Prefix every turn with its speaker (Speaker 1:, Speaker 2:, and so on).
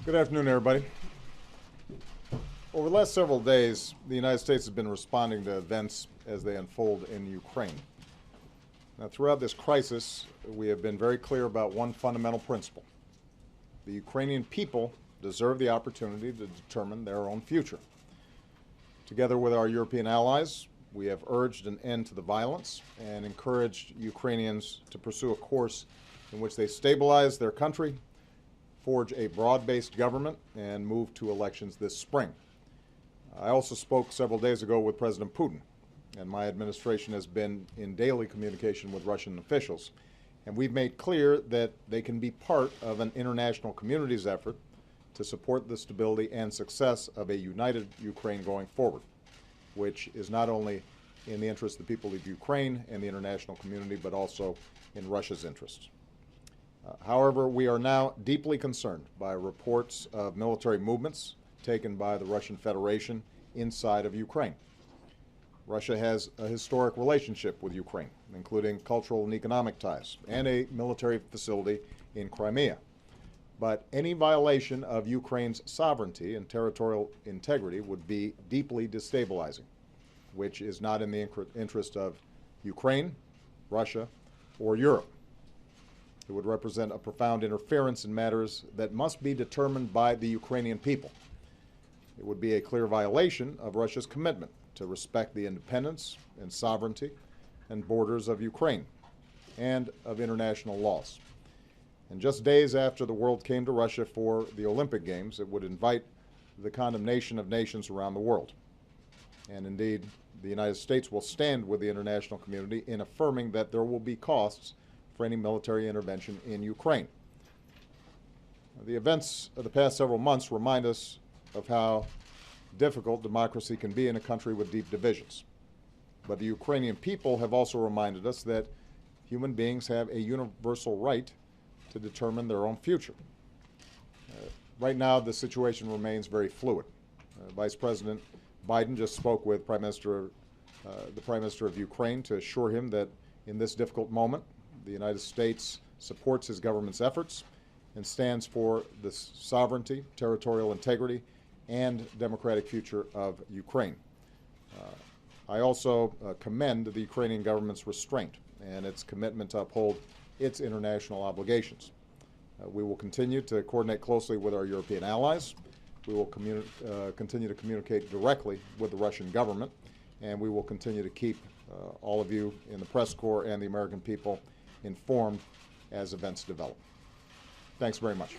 Speaker 1: Good afternoon, everybody. Over the last several days, the United States has been responding to events as they unfold in Ukraine. Now, throughout this crisis, we have been very clear about one fundamental principle. The Ukrainian people deserve the opportunity to determine their own future. Together with our European allies, we have urged an end to the violence and encouraged Ukrainians to pursue a course in which they stabilize their country, forge a broad-based government, and move to elections this spring. I also spoke several days ago with President Putin, and my administration has been in daily communication with Russian officials. And we've made clear that they can be part of an international community's effort to support the stability and success of a united Ukraine going forward, which is not only in the interest of the people of Ukraine and the international community, but also in Russia's interests. However, we are now deeply concerned by reports of military movements taken by the Russian Federation inside of Ukraine. Russia has a historic relationship with Ukraine, including cultural and economic ties, and a military facility in Crimea. But any violation of Ukraine's sovereignty and territorial integrity would be deeply destabilizing, which is not in the interest of Ukraine, Russia, or Europe. It would represent a profound interference in matters that must be determined by the Ukrainian people. It would be a clear violation of Russia's commitment to respect the independence and sovereignty and borders of Ukraine and of international laws. And just days after the world came to Russia for the Olympic Games, it would invite the condemnation of nations around the world. And indeed, the United States will stand with the international community in affirming that there will be costs for any military intervention in Ukraine. The events of the past several months remind us of how difficult democracy can be in a country with deep divisions. But the Ukrainian people have also reminded us that human beings have a universal right to determine their own future. Right now, the situation remains very fluid. Vice President Biden just spoke with the Prime Minister of Ukraine to assure him that in this difficult moment, the United States supports his government's efforts and stands for the sovereignty, territorial integrity, and democratic future of Ukraine. I also commend the Ukrainian government's restraint and its commitment to uphold its international obligations. We will continue to coordinate closely with our European allies. We will continue to communicate directly with the Russian government, and we will continue to keep all of you in the press corps and the American people informed as events develop. Thanks very much.